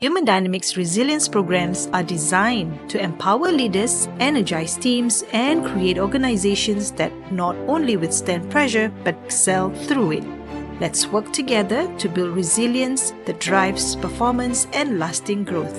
Human Dynamics resilience programs are designed to empower leaders, energize teams, and create organizations that not only withstand pressure but excel through it. Let's work together to build resilience that drives performance and lasting growth.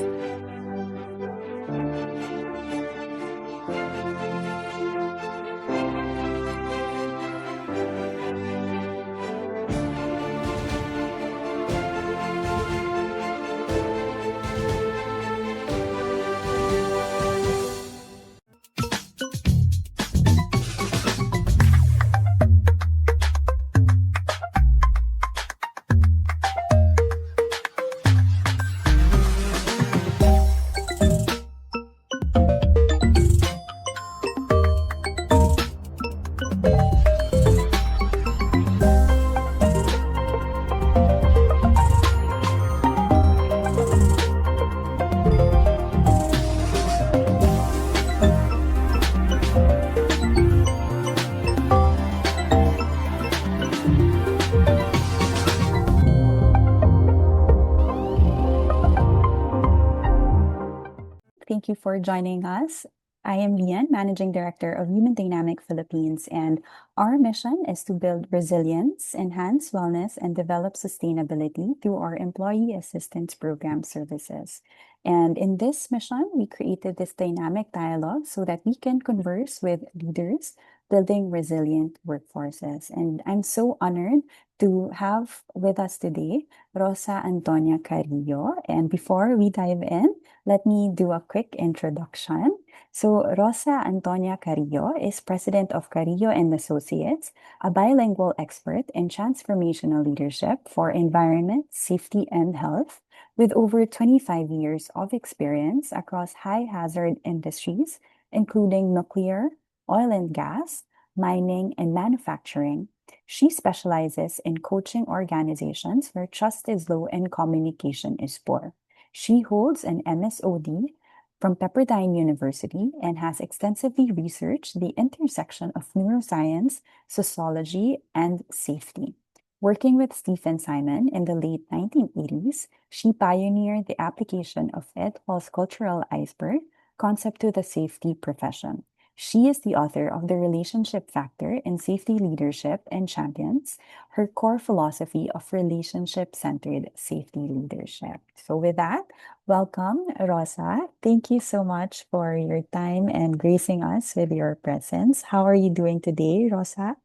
Thank you for joining us. I am Lian, Managing Director of Human Dynamic Philippines, and our mission is to build resilience, enhance wellness, and develop sustainability through our Employee Assistance Program services. And in this mission, we created this dynamic dialogue so that we can converse with leaders building resilient workforces. And I'm so honored to have with us today Rosa Antonia Carrillo. And before we dive in, let me do a quick introduction. So, Rosa Antonia Carrillo is president of Carrillo and Associates, a bilingual expert in transformational leadership for environment, safety, and health, with over 25 years of experience across high hazard industries, including nuclear, oil and gas, mining, and manufacturing. She specializes in coaching organizations where trust is low and communication is poor. She holds an MSOD from Pepperdine University and has extensively researched the intersection of neuroscience, sociology, and safety. Working with Stephen Simon in the late 1980s, she pioneered the application of Ed Hall's cultural iceberg concept to the safety profession. She is the author of The Relationship Factor in Safety Leadership and Champions, her core philosophy of relationship-centered safety leadership. So with that, welcome, Rosa. Thank you so much for your time and gracing us with your presence. How are you doing today, Rosa?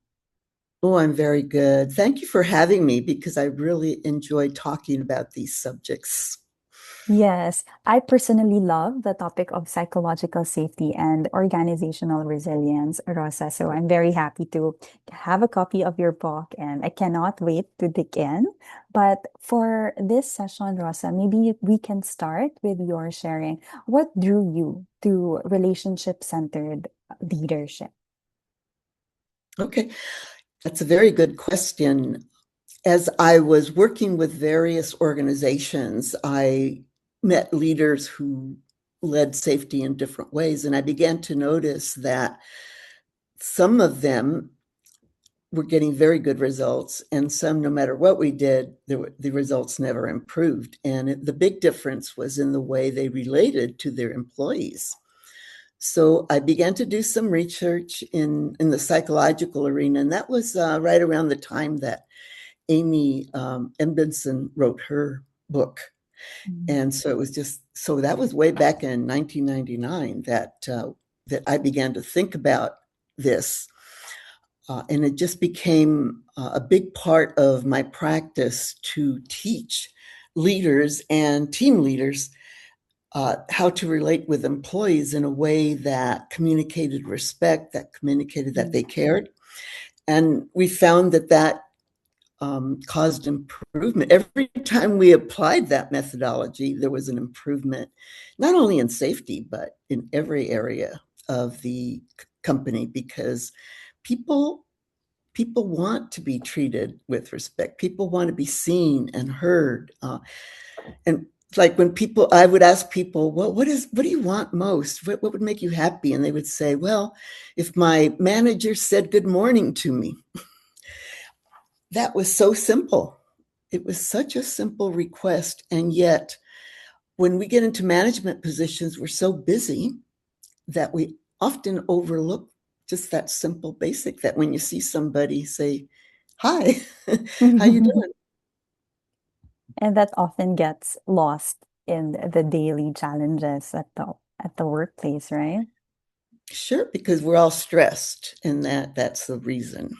Oh, I'm very good. Thank you for having me because I really enjoy talking about these subjects. Yes, I personally love the topic of psychological safety and organizational resilience, Rosa. So I'm very happy to have a copy of your book and I cannot wait to dig in. But for this session, Rosa, maybe we can start with your sharing. What drew you to relationship-centered leadership? Okay, that's a very good question. As I was working with various organizations, I met leaders who led safety in different ways, and I began to notice that some of them were getting very good results, and some, no matter what we did, the results never improved. And the big difference was in the way they related to their employees. So I began to do some research in the psychological arena, and that was right around the time that Amy Edmondson wrote her book. And so it was so that was way back in 1999 that I began to think about this. And it just became a big part of my practice to teach leaders and team leaders how to relate with employees in a way that communicated respect, that communicated that they cared. And we found that caused improvement. Every time we applied that methodology, there was an improvement, not only in safety, but in every area of the company, because people want to be treated with respect. People want to be seen and heard. And like when I would ask people, well, what do you want most? What would make you happy? And they would say, well, if my manager said good morning to me. That was so simple. It was such a simple request, and yet when we get into management positions, we're so busy that we often overlook just that simple basic that when you see somebody, say, hi, how you doing? And that often gets lost in the daily challenges at the workplace, right? Sure, because we're all stressed, and that's the reason.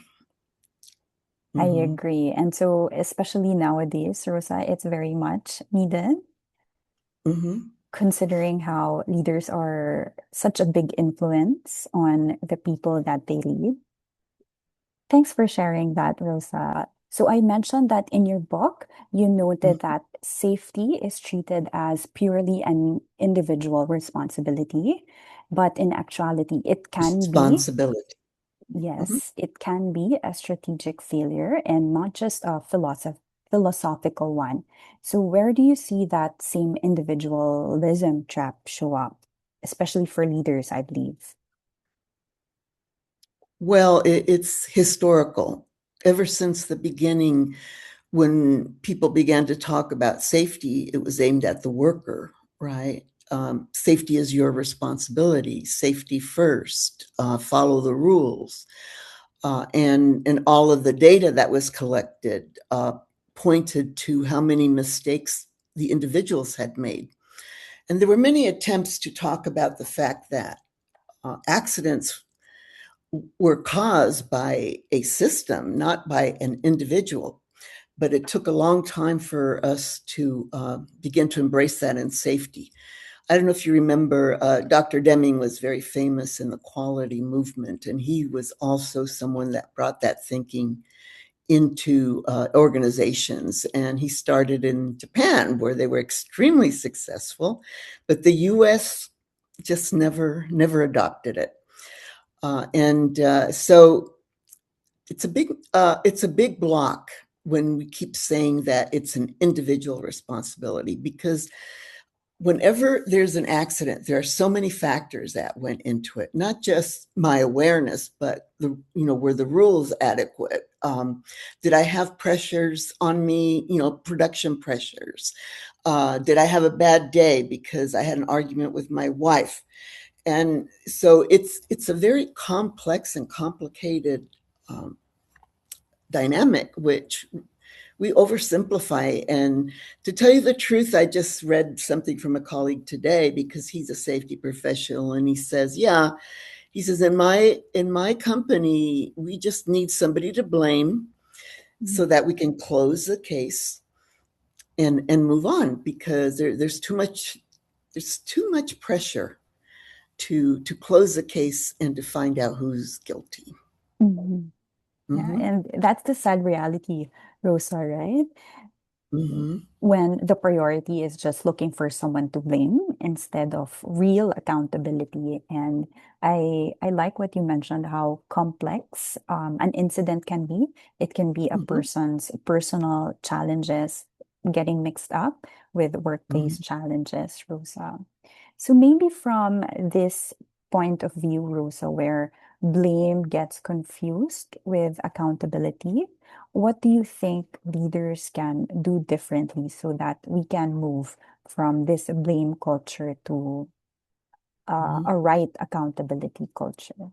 I Mhm. agree. And so, especially nowadays, Rosa, it's very much needed, Mhm. considering how leaders are such a big influence on the people that they lead. Thanks for sharing that, Rosa. So, I mentioned that in your book, you noted Mhm. that safety is treated as purely an individual responsibility, but in actuality, it can be. Responsibility. Mhm. Yes, it can be a strategic failure and not just a philosophical one. So, where do you see that same individualism trap show up, especially for leaders, I believe? Well, it's historical. Ever since the beginning, when people began to talk about safety, it was aimed at the worker, right? Safety is your responsibility. Safety first. Follow the rules. And all of the data that was collected pointed to how many mistakes the individuals had made. And there were many attempts to talk about the fact that accidents were caused by a system, not by an individual. But it took a long time for us to begin to embrace that in safety. I don't know if you remember, Dr. Deming was very famous in the quality movement, and he was also someone that brought that thinking into organizations. And he started in Japan, where they were extremely successful, but the US just never adopted it. So it's a big block when we keep saying that it's an individual responsibility, because whenever there's an accident, there are so many factors that went into it, not just my awareness, but were the rules adequate? Did I have pressures on me, production pressures? Did I have a bad day because I had an argument with my wife? And so it's a very complex and complicated um, dynamic, which we oversimplify. And to tell you the truth, I just read something from a colleague today, because he's a safety professional, and he says, yeah, he says, in my company, we just need somebody to blame so that we can close the case and move on, because there's too much pressure to close the case and to find out who's guilty. Mhm. Yeah, Mm-hmm. and that's the sad reality, Rosa, right? Mm-hmm. When the priority is just looking for someone to blame instead of real accountability. And I like what you mentioned, how complex an incident can be. It can be a Mm-hmm. person's personal challenges getting mixed up with workplace Mm-hmm. challenges, Rosa. So maybe from this point of view, Rosa, where blame gets confused with accountability, what do you think leaders can do differently so that we can move from this blame culture to Mm-hmm. a right accountability culture?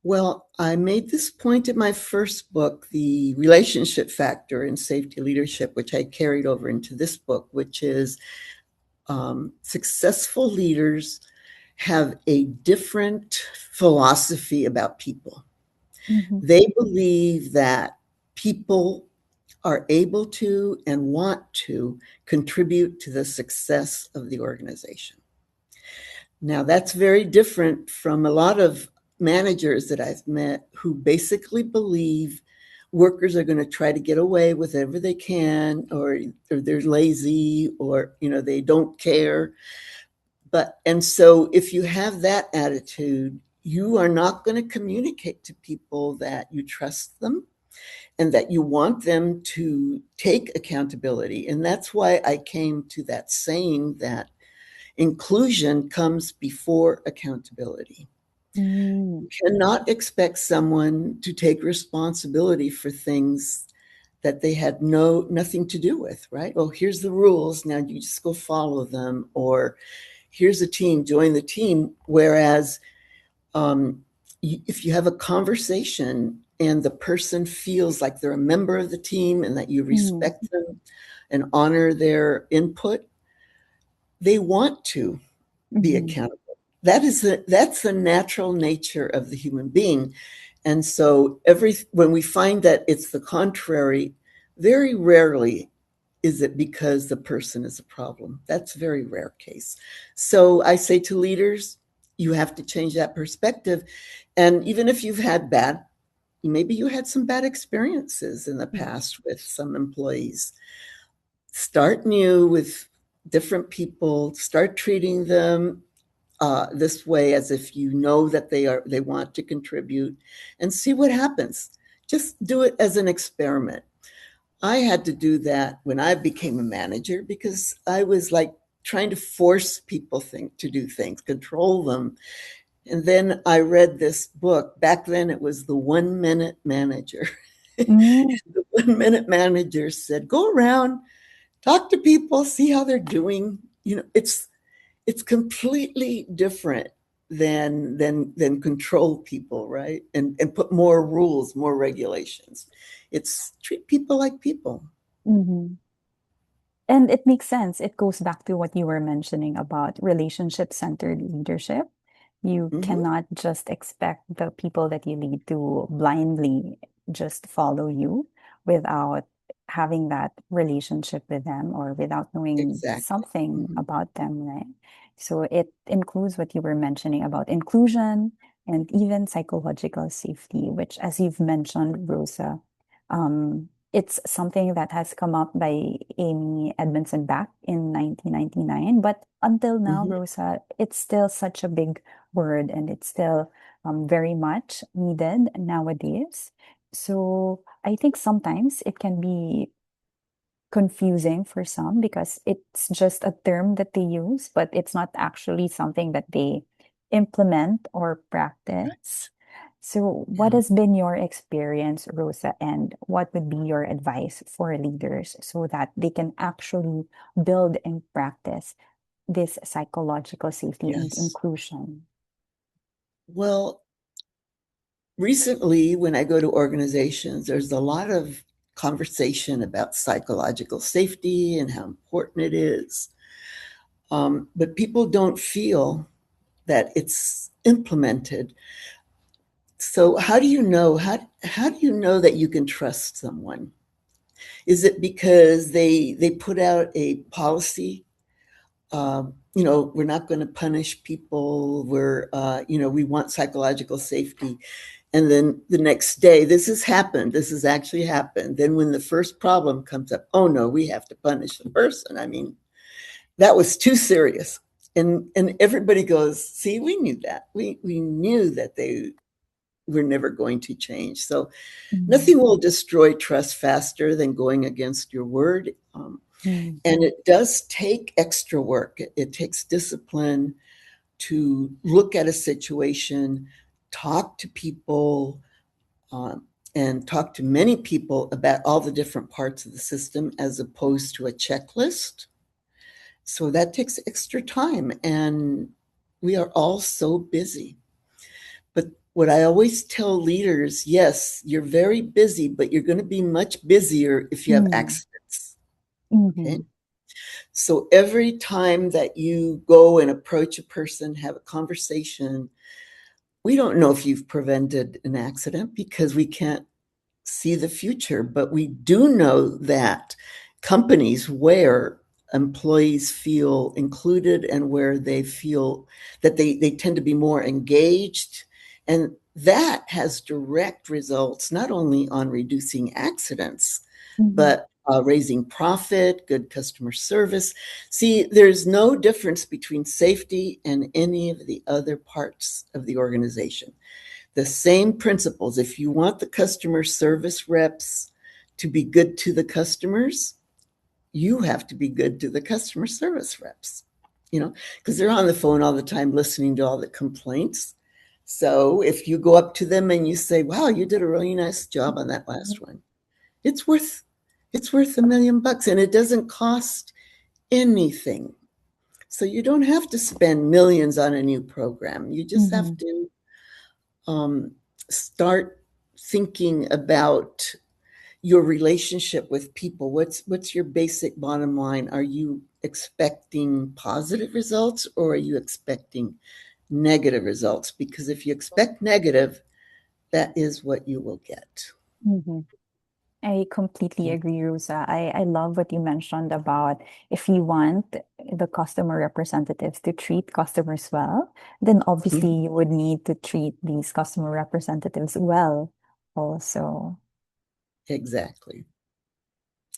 Well, I made this point in my first book, The Relationship Factor in Safety Leadership, which I carried over into this book, which is successful leaders have a different philosophy about people. Mhm. They believe that people are able to and want to contribute to the success of the organization. Now, that's very different from a lot of managers that I've met who basically believe workers are going to try to get away with whatever they can, or they're lazy, or they don't care. And so if you have that attitude, you are not going to communicate to people that you trust them and that you want them to take accountability. And that's why I came to that saying that inclusion comes before accountability. Mm. You cannot expect someone to take responsibility for things that they had nothing to do with, right? Oh, here's the rules. Now you just go follow them. Or here's a team, join the team. Whereas if you have a conversation and the person feels like they're a member of the team and that you respect them and honor their input, they want to be accountable. That's the natural nature of the human being. And so when we find that it's the contrary, very rarely is it because the person is a problem. That's a very rare case. So I say to leaders, you have to change that perspective. And even if you've had maybe you had some bad experiences in the past with some employees, start new with different people, start treating them this way as if you know that they want to contribute, and see what happens. Just do it as an experiment. I had to do that when I became a manager because I was like trying to force people to do things, control them. And then I read this book. Back then it was The 1 Minute Manager. The 1 Minute Manager said, go around, talk to people, see how they're doing. It's completely different than control people, right? And put more rules, more regulations. It's treat people like people. Mm-hmm. And it makes sense. It goes back to what you were mentioning about relationship-centered leadership. You Mm-hmm. cannot just expect the people that you lead to blindly just follow you without having that relationship with them or without knowing Exactly. something Mm-hmm. about them, right? So it includes what you were mentioning about inclusion and even psychological safety, which, as you've mentioned, Rosa, it's something that has come up by Amy Edmondson back in 1999. But until now, Mm-hmm. Rosa, it's still such a big word and it's still very much needed nowadays. So I think sometimes it can be confusing for some because it's just a term that they use, but it's not actually something that they implement or practice. So, what Yeah. has been your experience, Rosa, and what would be your advice for leaders so that they can actually build and practice this psychological safety and Yes. inclusion? Well, recently, when I go to organizations, there's a lot of conversation about psychological safety and how important it is. But people don't feel that it's implemented. So how do you know that you can trust someone? Is it because they put out a policy? We're not going to punish people. We want psychological safety. And then the next day, this has happened. This has actually happened. Then when the first problem comes up, oh no, we have to punish the person. I mean, that was too serious. And everybody goes, see, we knew that. We knew that they were never going to change. So Mm, nothing will destroy trust faster than going against your word. mm, And it does take extra work. It takes discipline to look at a situation, talk to people, and talk to many people about all the different parts of the system as opposed to a checklist. So that takes extra time. And we are all so busy. But what I always tell leaders, yes, you're very busy, but you're going to be much busier if you have mm, accidents. Okay. mhm, So every time that you go and approach a person, have a conversation, we don't know if you've prevented an accident because we can't see the future, but we do know that companies where employees feel included and where they feel that they tend to be more engaged, and that has direct results not only on reducing accidents, mhm, but raising profit, good customer service. See, there's no difference between safety and any of the other parts of the organization. The same principles. If you want the customer service reps to be good to the customers, you have to be good to the customer service reps, because they're on the phone all the time listening to all the complaints. So if you go up to them and you say, wow, you did a really nice job on that last one, it's worth It's worth $1 million and it doesn't cost anything. So you don't have to spend millions on a new program. You just have to start thinking about your relationship with people. What's your basic bottom line? Are you expecting positive results or are you expecting negative results? Because if you expect negative, that is what you will get. Mm-hmm. I completely agree, Rosa. I love what you mentioned about if you want the customer representatives to treat customers well, then obviously you would need to treat these customer representatives well also. Exactly.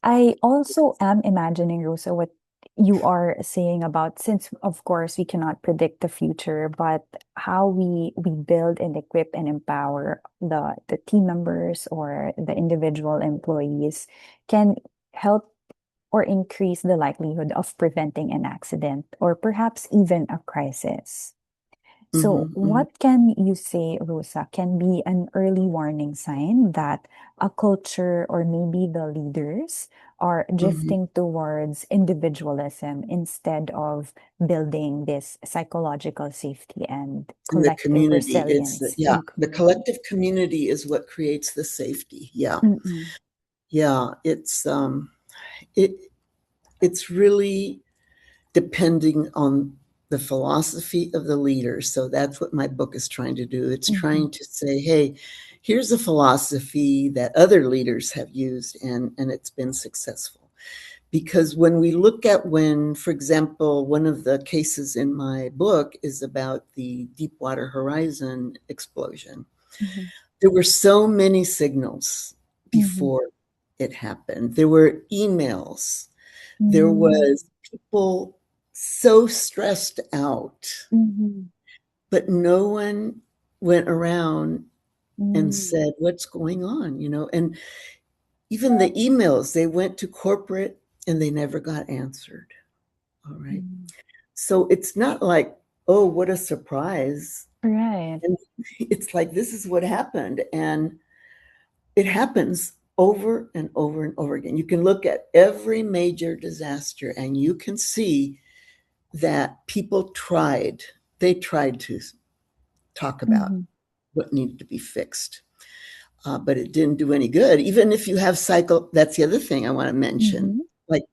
I also am imagining, Rosa, what you are saying about, since of course we cannot predict the future, but how we build and equip and empower the team members or the individual employees can help or increase the likelihood of preventing an accident or perhaps even a crisis. So, Mm-hmm. what can you say, Rosa, can be an early warning sign that a culture or maybe the leaders are Mm-hmm. drifting towards individualism instead of building this psychological safety and In the collective community, resilience yeah, in the community? collective community is what creates the safety. Yeah. Mm-mm, Yeah. It it's really depending on the philosophy of the leader. So that's what my book is trying to do. It's mm-hmm, trying to say, hey, here's a philosophy that other leaders have used and it's been successful. Because when we look at for example, one of the cases in my book is about the Deepwater Horizon explosion. mm-hmm, There were so many signals mm-hmm, before it happened. There were emails. There mm-hmm, was people so stressed out, mm-hmm, but no one went around and mm-hmm, said, what's going on? And even the emails, they went to corporate and they never got answered. All right. mm-hmm. So it's not like, oh, what a surprise. Right. And it's like, this is what happened. And it happens over and over and over again. You can look at every major disaster and you can see that they tried to talk about Mm-hmm, what needed to be fixed. But it didn't do any good. Even if you have that's the other thing I want to mention. mm-hmm, Like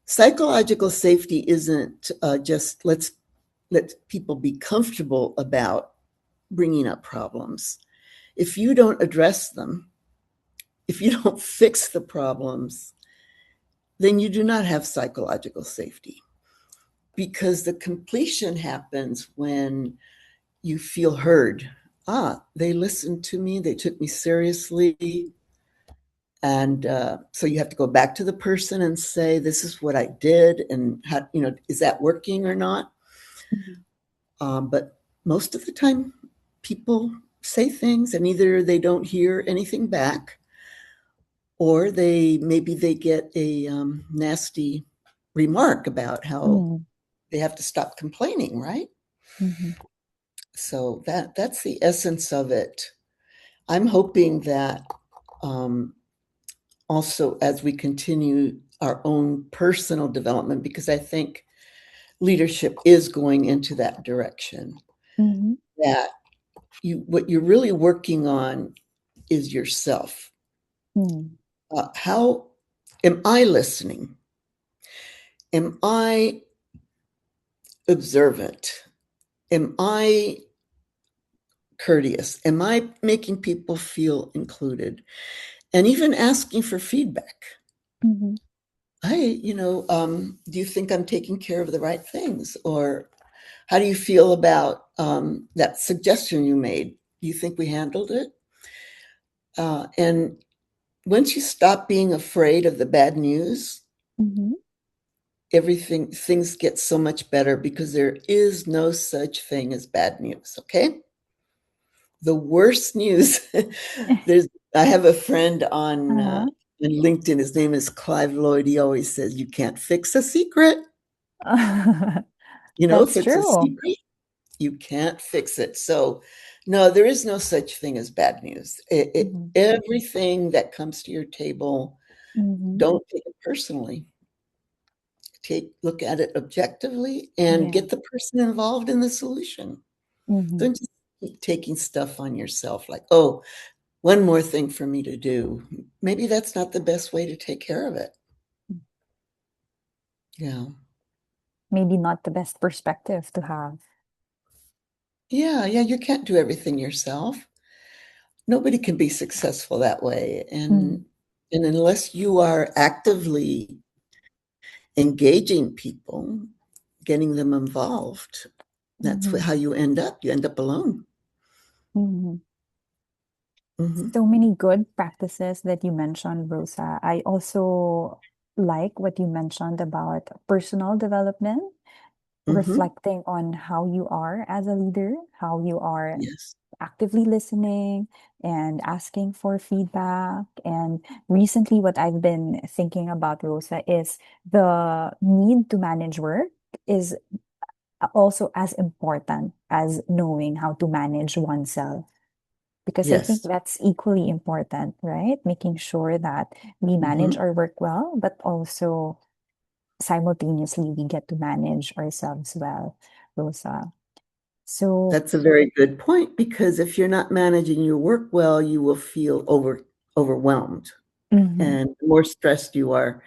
psychological safety isn't just let people be comfortable about bringing up problems. If you don't address them, if you don't fix the problems, then you do not have psychological safety because the completion happens when you feel heard. They listened to me, they took me seriously. And so you have to go back to the person and say, this is what I did. And how, is that working or not? mm-hmm, But most of the time, people say things and either they don't hear anything back or maybe they get a nasty remark about how they have to stop complaining, right? mm-hmm, So that's the essence of it. I'm hoping that also as we continue our own personal development, because I think leadership is going into that direction, mm-hmm, that what you're really working on is yourself. mm-hmm. How am I listening? Am I observant? Am I courteous? Am I making people feel included? And even asking for feedback. Mm-hmm. Do you think I'm taking care of the right things? Or how do you feel about that suggestion you made? Do you think we handled it? And once you stop being afraid of the bad news, Mhm, things get so much better because there is no such thing as bad news. Okay. The worst news, I have a friend uh-huh. on LinkedIn. His name is Clive Lloyd. He always says, you can't fix a secret. If That's it's a true. secret, you can't fix it. So, no, there is no such thing as bad news. Mhm, Everything that comes to your table Mm-hmm. Don't take it personally. Look at it objectively and Yeah. get the person involved in the solution. Mm-hmm. Don't just keep taking stuff on yourself like, oh, one more thing for me to do. Maybe that's not the best way to take care of it. Yeah. Maybe not the best perspective to have. Yeah, you can't do everything yourself. Nobody can be successful that way. Mm-hmm. And unless you are actively engaging people, getting them involved, that's Mm-hmm. how you end up. You end up alone. Mm-hmm. Hmm. So many good practices that you mentioned, Rosa. I also like what you mentioned about personal development, Hmm. reflecting on how you are as a leader, how you are Yes. actively listening and asking for feedback. And recently, what I've been thinking about, Rosa, is the need to manage work is also as important as knowing how to manage oneself. Because I think Yes. that's equally important, right? Making sure that we manage Hmm. our work well, but also simultaneously we get to manage ourselves well, Rosa. So, That's a very good point because if you're not managing your work well, you will feel overwhelmed. mhm, And the more stressed you are,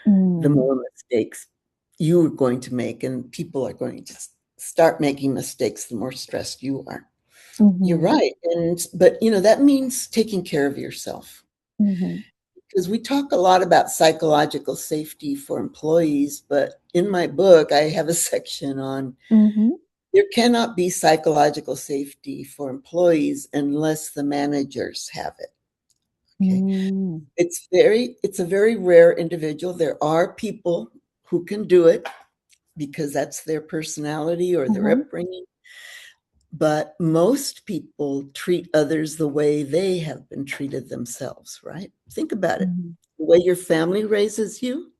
the mm, more mistakes you're going to make, and people are going to start making mistakes the more stressed you are. You're mhm, right. But that means taking care of yourself. mhm, Because we talk a lot about psychological safety for employees, but in my book, I have a section on mhm, there cannot be psychological safety for employees unless the managers have it. Okay. mm, It's a very rare individual. There are people who can do it because that's their personality or their uh-huh, upbringing. But most people treat others the way they have been treated themselves, right? Think about it. mhm, The way your family raises you,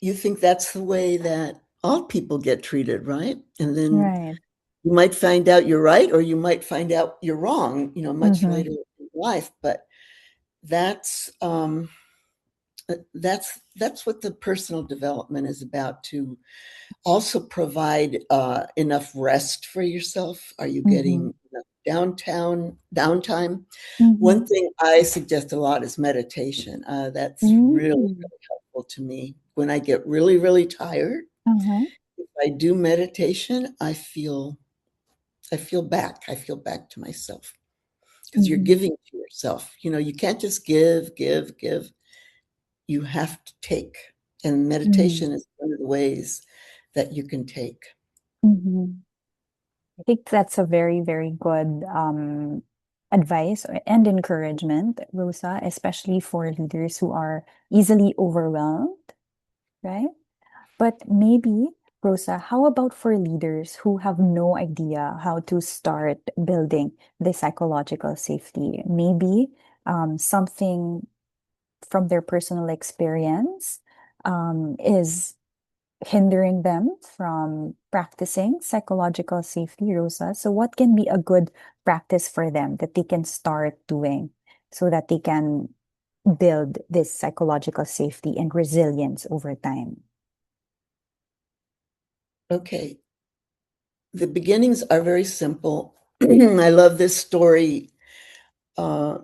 you think that's the way that all people get treated, right? And then right. you might find out you're right, or you might find out you're wrong, much Mhm, later in life. But that's that's what the personal development is about, to also provide enough rest for yourself. Are you mhm, getting enough downtime? One mhm, thing I suggest a lot is meditation. That's really, mm, really helpful to me. When I get really, really tired, uh-huh, if I do meditation, I feel back to myself because you're mhm, giving to yourself. You can't just give. You have to take. And mhm, meditation is one of the ways that you can take. mhm. I think that's a very, very good advice and encouragement, Rosa, especially for leaders who are easily overwhelmed, right? But maybe, Rosa, how about for leaders who have no idea how to start building the psychological safety? Maybe something from their personal experience is hindering them from practicing psychological safety, Rosa. So, what can be a good practice for them that they can start doing so that they can build this psychological safety and resilience over time? Okay. The beginnings are very simple. I love this story uh,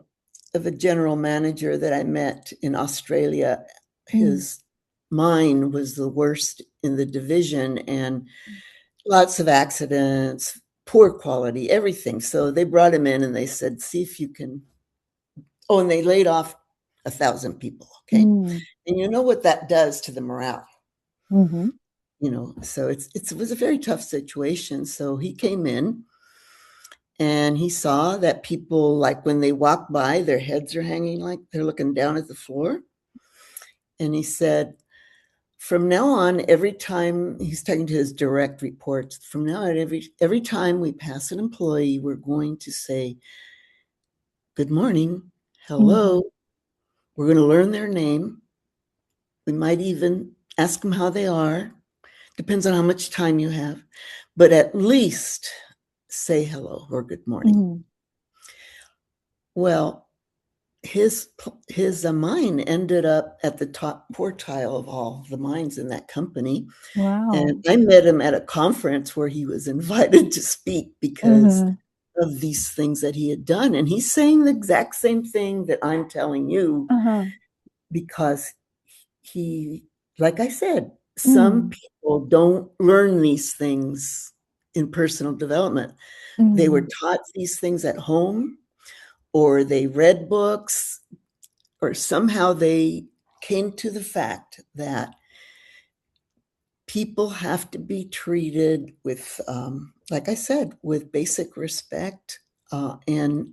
of a general manager that I met in Australia. Mm, His mine was the worst in the division and lots of accidents, poor quality, everything. So they brought him in and they said, see if you can. Oh, and they laid off 1,000 people. Okay. mm, And you know what that does to the morale. mhm, So it was a very tough situation. So he came in and he saw that people, like when they walk by, their heads are hanging like they're looking down at the floor. And he said, from now on, every time he's talking to his direct reports, from now on, every time we pass an employee, we're going to say, good morning, mhm, hello. We're going to learn their name. We might even ask them how they are. Depends on how much time you have, but at least say hello or good morning. mhm, Well, his mine ended up at the top quartile of all the mines in that company. And Wow. I met him at a conference where he was invited to speak because Mm-hmm. of these things that he had done. And he's saying the exact same thing that I'm telling you Uh-huh. because he, like I said, some Mm. people don't learn these things in personal development. They were Mm. taught these things at home, or they read books, or somehow they came to the fact that people have to be treated with, like I said, with basic respect and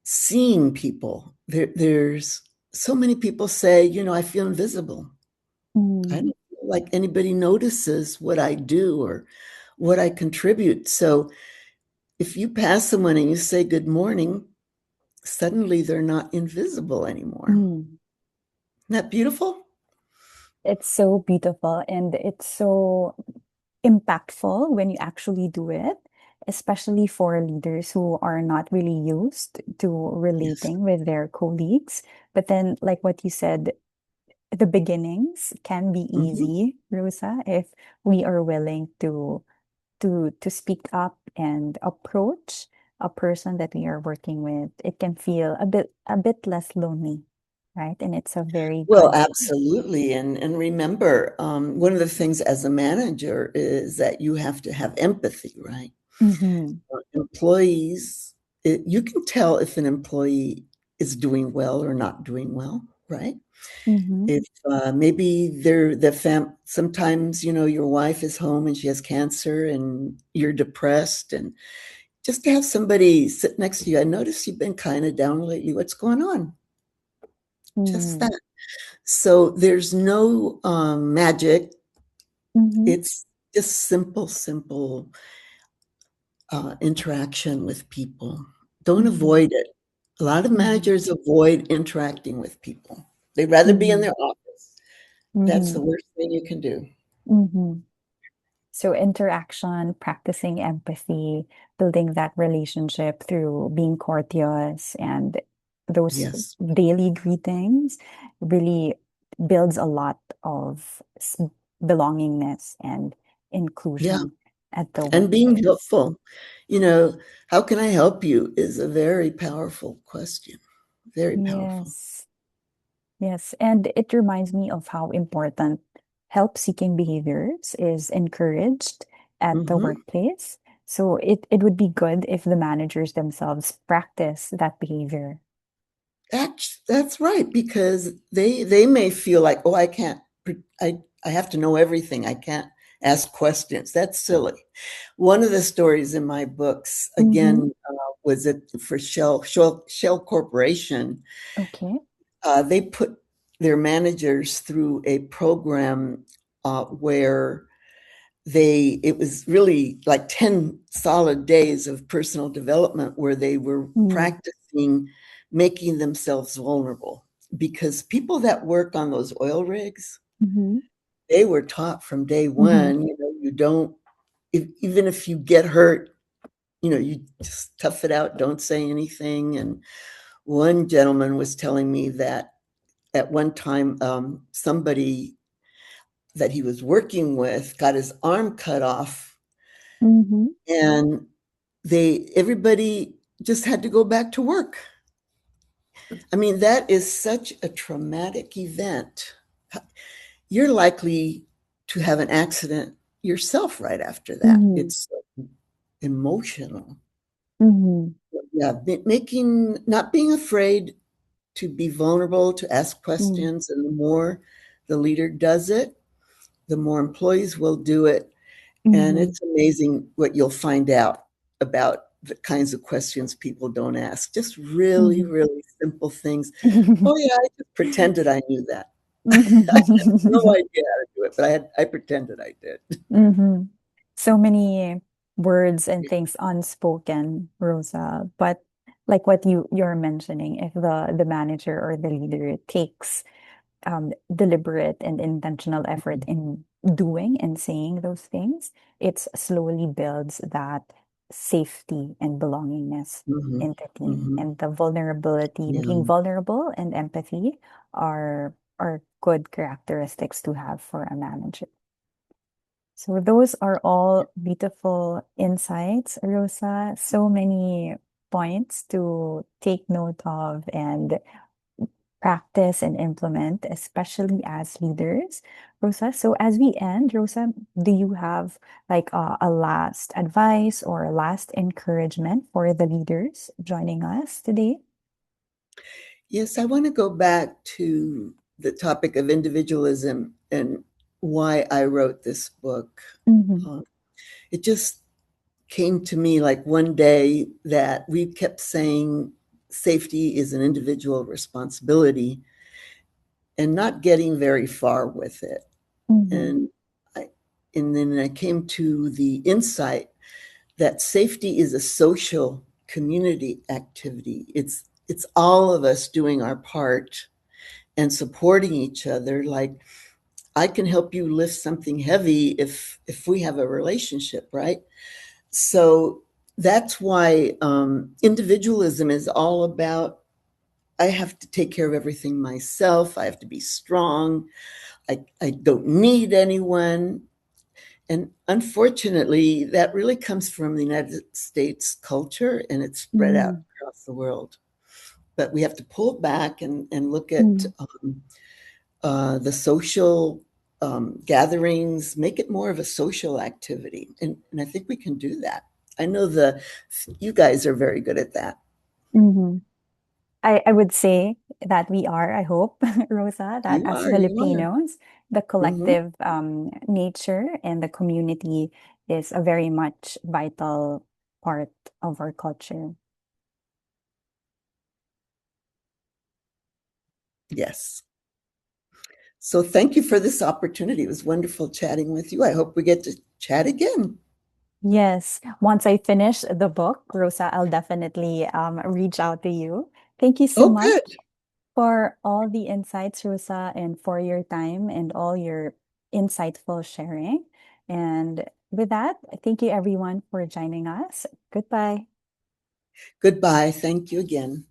seeing people. There's so many people say, I feel invisible. I Mm. don't feel like anybody notices what I do or what I contribute. So if you pass someone and you say good morning, suddenly they're not invisible anymore. Mm. Isn't that beautiful? It's so beautiful and it's so impactful when you actually do it, especially for leaders who are not really used to Yes. relating with their colleagues. But then, like what you said, the beginnings can be Mhm. easy, Rosa, if we are willing to speak up and approach a person that we are working with. It can feel a bit less lonely, right? And it's a very Well, good thing. absolutely. And remember, one of the things as a manager is that you have to have empathy, right? Mm-hmm. Employees, you can tell if an employee is doing well or not doing well, right? Mm-hmm. If maybe sometimes, your wife is home and she has cancer and you're depressed, and just to have somebody sit next to you, I notice you've been kind of down lately. What's going on? Just Mm-hmm. that. So there's no magic. Mm-hmm. It's just simple interaction with people. Don't Mm-hmm. avoid it. A lot of Mm-hmm. managers avoid interacting with people. They'd rather be in Mm-hmm. their office. That's Mm-hmm. the worst thing you can do. Mm-hmm. So interaction, practicing empathy, building that relationship through being courteous and those Yes. daily greetings really builds a lot of belongingness and Yeah. inclusion at the And being workplace. helpful. You know, how can I help you is a very powerful question. Very powerful. Yes. Yes, and it reminds me of how important help-seeking behaviors is encouraged at the Hmm. workplace. So it would be good if the managers themselves practice that behavior. That's right, because they may feel like, oh, I can't, I have to know everything. I can't ask questions. That's silly. One of the stories in my books, Mm-hmm. again, was it for Shell Corporation. Okay. They put their managers through a program where it was really like 10 solid days of personal development where they were Mm. practicing making themselves vulnerable, because people that work on those oil rigs, Mm-hmm. they were taught from day Mm-hmm. one, you don't, even if you get hurt, you just tough it out, don't say anything. And one gentleman was telling me that at one time, somebody that he was working with got his arm cut off, Mm-hmm. and everybody just had to go back to work. I mean, that is such a traumatic event. You're likely to have an accident yourself right after that. Mm-hmm. It's so emotional. Mm-hmm. Yeah, making not being afraid to be vulnerable, to ask Mm-hmm. questions, and the more the leader does it, the more employees will do it. And Mm-hmm. it's amazing what you'll find out about the kinds of questions people don't ask. Just really, Mm-hmm. really simple things. Oh yeah, I just pretended I knew that. I had no idea how to do it, but I pretended I did. Mm-hmm. So many words and things unspoken, Rosa. But like what you're mentioning, if the manager or the leader takes deliberate and intentional effort in doing and saying those things, it slowly builds that safety and belongingness Mhm. in the team. Mhm. And the vulnerability, being Yeah. vulnerable and empathy are good characteristics to have for a manager. So those are all beautiful insights, Rosa. So many points to take note of and practice and implement, especially as leaders, Rosa. So as we end, Rosa, do you have like a last advice or a last encouragement for the leaders joining us today? Yes, I want to go back to the topic of individualism and why I wrote this book. Mm-hmm. Uh, it just came to me like one day that we kept saying safety is an individual responsibility and not getting very far with it. Mm-hmm. And I, and then I came to the insight that safety is a social community activity. It's all of us doing our part and supporting each other. Like I can help you lift something heavy if we have a relationship, right? So that's why individualism is all about I have to take care of everything myself. I have to be strong. I don't need anyone. And unfortunately, that really comes from the United States culture and it's spread out across the world. But we have to pull back and look at Mm-hmm. the social gatherings, make it more of a social activity. And I think we can do that. I know you guys are very good at that. Mm-hmm. I would say that we are, I hope, Rosa, that You as are, you are. Filipinos, the Mhm. collective nature and the community is a very much vital part of our culture. Yes. So thank you for this opportunity. It was wonderful chatting with you. I hope we get to chat again. Yes, once I finish the book, Rosa, I'll definitely reach out to you. Thank you so Oh, much good. for all the insights, Rosa, and for your time and all your insightful sharing. And with that, thank you everyone for joining us. Goodbye. Goodbye. Thank you again.